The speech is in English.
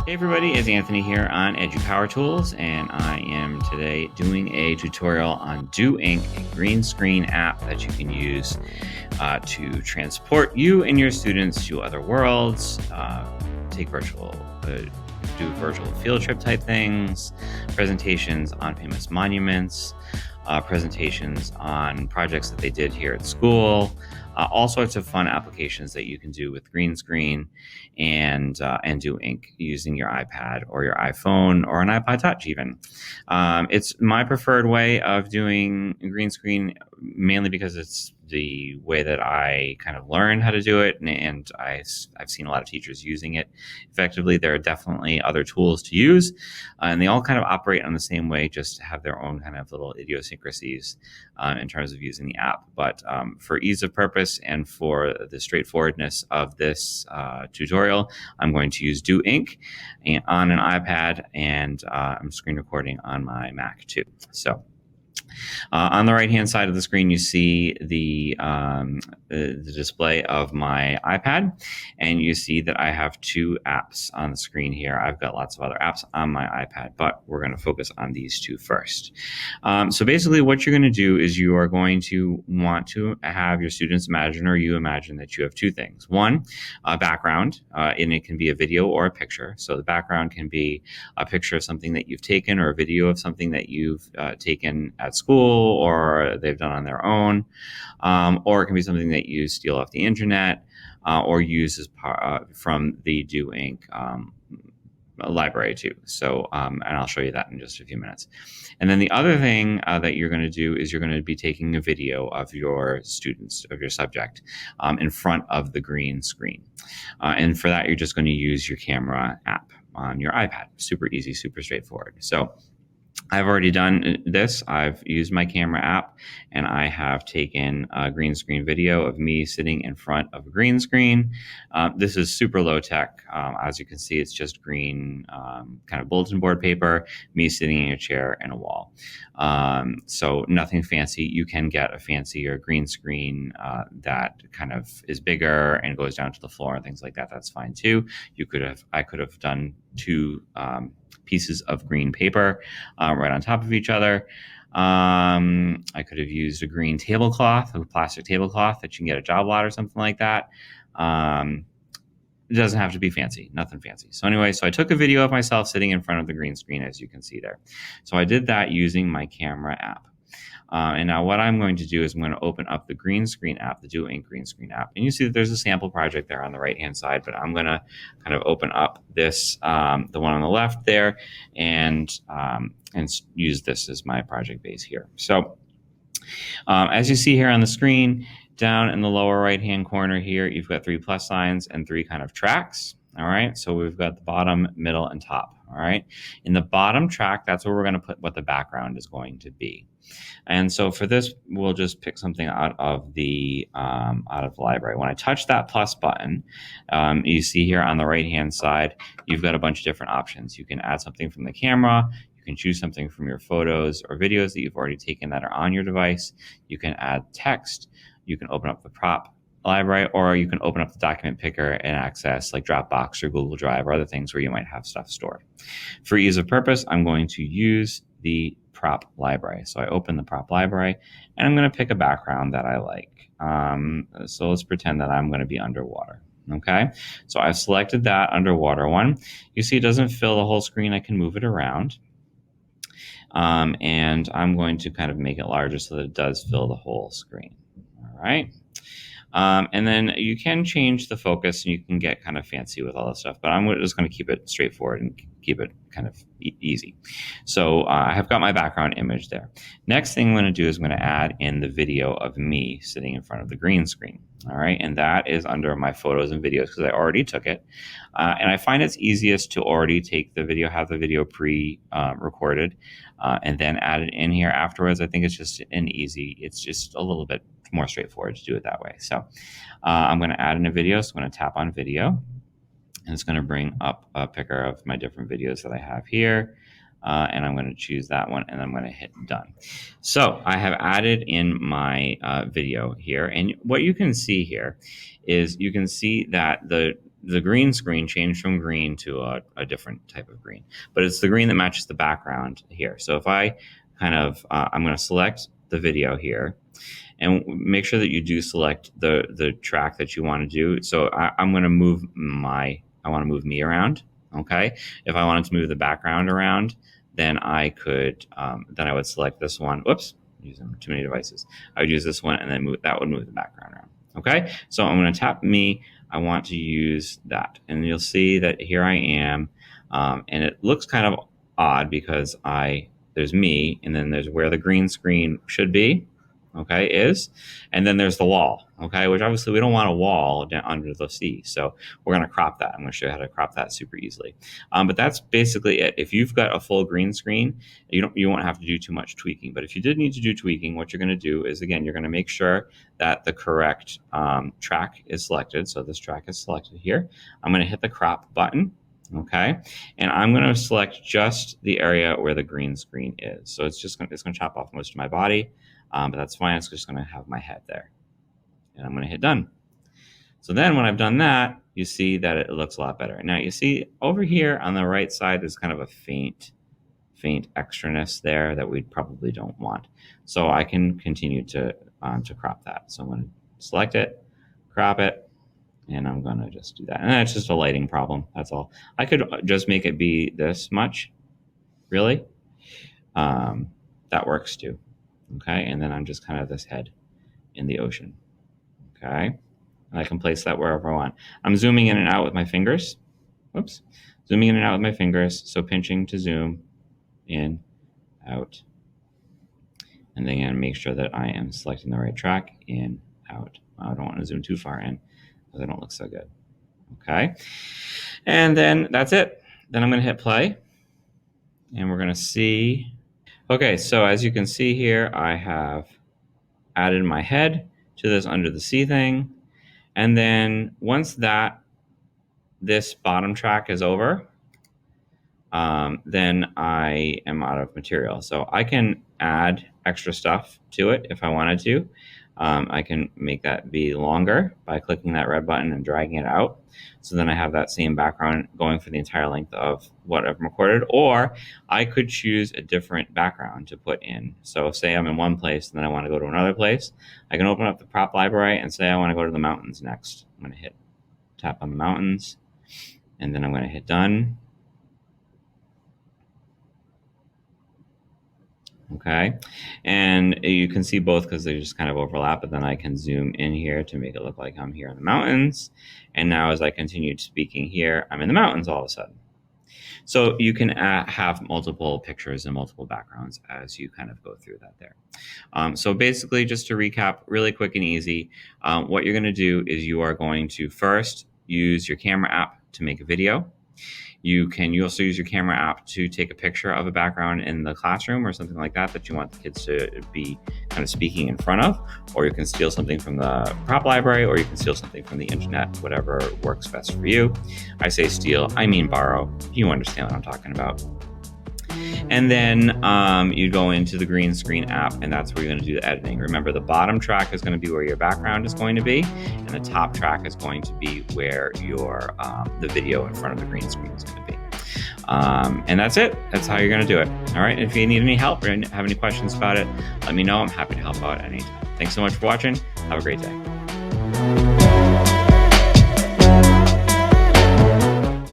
Hey everybody, it's Anthony here on EduPower Tools, and I am today doing a tutorial on DoInk, a green screen app that you can use to transport you and your students to other worlds, take do virtual field trip type things, presentations on famous monuments, presentations on projects that they did here at school, all sorts of fun applications that you can do with green screen and DoInk using your iPad or your iPhone or an iPod Touch even. It's my preferred way of doing green screen, mainly because it's the way that I kind of learned how to do it, and I've seen a lot of teachers using it effectively. There are definitely other tools to use, and they all kind of operate on the same way, just to have their own kind of little idiosyncrasies in terms of using the app. But for ease of purpose and for the straightforwardness of this tutorial, I'm going to use DoInk on an iPad, and I'm screen recording on my Mac too. So on the right-hand side of the screen, you see the display of my iPad, and you see that I have two apps on the screen here. I've got lots of other apps on my iPad, but we're going to focus on these two first. So basically what you're going to do is you are going to want to have your students imagine, or you imagine, that you have two things. One, a background, and it can be a video or a picture. So the background can be a picture of something that you've taken, or a video of something that you've taken at school or they've done on their own, or it can be something that you steal off the internet or use as from the DoInk library too. So, and I'll show you that in just a few minutes. And then the other thing that you're going to do is you're going to be taking a video of your students, of your subject, in front of the green screen. And for that, you're just going to use your camera app on your iPad. Super easy, super straightforward. So I've already done this. I've used my camera app, and I have taken a green screen video of me sitting in front of a green screen. This is super low tech. As you can see, it's just green kind of bulletin board paper, me sitting in a chair and a wall. So nothing fancy. You can get a fancier green screen that kind of is bigger and goes down to the floor and things like that. That's fine too. I could have done two pieces of green paper right on top of each other. I could have used a green tablecloth, a plastic tablecloth that you can get at Job Lot or something like that. It doesn't have to be fancy, nothing fancy. So anyway, so I took a video of myself sitting in front of the green screen, as you can see there. So I did that using my camera app. And now what I'm going to do is I'm going to open up the green screen app, the DoInk green screen app. And you see that there's a sample project there on the right-hand side, but I'm going to kind of open up this, the one on the left there, and use this as my project base here. So as you see here on the screen, down in the lower right-hand corner here, you've got 3 plus signs and 3 kind of tracks. All right, so we've got the bottom, middle, and top. All right, in the bottom track, that's where we're going to put what the background is going to be. And so for this, we'll just pick something out of the library. When I touch that plus button, you see here on the right-hand side, you've got a bunch of different options. You can add something from the camera. You can choose something from your photos or videos that you've already taken that are on your device. You can add text. You can open up the prop library, or you can open up the document picker and access like Dropbox or Google Drive or other things where you might have stuff stored. For ease of purpose, I'm going to use the prop library. So I open the prop library, and I'm going to pick a background that I like. So let's pretend that I'm going to be underwater. Okay, so I've selected that underwater one. You see it doesn't fill the whole screen. I can move it around. And I'm going to kind of make it larger so that it does fill the whole screen. All right. And then you can change the focus, and you can get kind of fancy with all this stuff, but I'm just going to keep it straightforward and keep it kind of easy. So I have got my background image there. Next thing I'm going to do is I'm going to add in the video of me sitting in front of the green screen. All right, and that is under my photos and videos because I already took it. And I find it's easiest to already take the video, have the video pre-recorded, and then add it in here afterwards. I think it's just it's just a little bit more straightforward to do it that way. So I'm going to add in a video. So I'm going to tap on video, and it's going to bring up a picker of my different videos that I have here. And I'm going to choose that one, and I'm going to hit done. So I have added in my video here, and what you can see here is you can see that the the green screen changed from green to a different type of green, but it's the green that matches the background here. So if I kind of, I'm going to select the video here, and make sure that you do select the track that you want to do. So I'm going to move I want to move me around. Okay. If I wanted to move the background around, then I would select this one. Whoops, using too many devices. I would use this one and then that would move the background around. Okay. So I'm going to tap me. I want to use that. And you'll see that here I am. And it looks kind of odd because there's me, and then there's where the green screen should be. Okay, and then there's the wall, okay, which obviously we don't want a wall down under the sea, so we're going to crop that. I'm going to show you how to crop that super easily. But that's basically it. If you've got a full green screen, you won't have to do too much tweaking. But if you did need to do tweaking, what you're going to do is, again, you're going to make sure that the correct track is selected. So this track is selected here. I'm going to hit the crop button. Okay, and I'm going to select just the area where the green screen is. So it's going to chop off most of my body. But that's fine. It's just going to have my head there. And I'm going to hit done. So then when I've done that, you see that it looks a lot better. Now you see over here on the right side, there's kind of a faint extraness there that we probably don't want. So I can continue to crop that. So I'm going to select it, crop it, and I'm going to just do that. And that's just a lighting problem. That's all. I could just make it be this much, really. That works too. Okay, and then I'm just kind of this head in the ocean. Okay, and I can place that wherever I want. I'm zooming in and out with my fingers. Whoops, zooming in and out with my fingers. So pinching to zoom in, out, and then again, make sure that I am selecting the right track, in, out. I don't want to zoom too far in because I don't look so good. Okay, and then that's it. Then I'm going to hit play, and we're going to see. Okay, so as you can see here, I have added my head to this under the sea thing. And then once this bottom track is over, then I am out of material. So I can add extra stuff to it if I wanted to. I can make that be longer by clicking that red button and dragging it out. So then I have that same background going for the entire length of what I've recorded, or I could choose a different background to put in. So say I'm in one place and then I want to go to another place. I can open up the prop library and say I want to go to the mountains next. I'm going to tap on the mountains, and then I'm going to hit done. Okay, and you can see both because they just kind of overlap, but then I can zoom in here to make it look like I'm here in the mountains. And now as I continue speaking here, I'm in the mountains all of a sudden. So you can have multiple pictures and multiple backgrounds as you kind of go through that there. So basically, just to recap really quick and easy, what you're going to do is you are going to first use your camera app to make a video. You also use your camera app to take a picture of a background in the classroom or something like that you want the kids to be kind of speaking in front of, or you can steal something from the prop library, or you can steal something from the internet, whatever works best for you. I say steal, I mean borrow. You understand what I'm talking about. And then you go into the green screen app, and that's where you're going to do the editing. Remember, the bottom track is going to be where your background is going to be, and the top track is going to be where your the video in front of the green screen is going to be. And that's it. That's how you're going to do it. All right. And if you need any help or have any questions about it, let me know. I'm happy to help out anytime. Thanks so much for watching. Have a great day.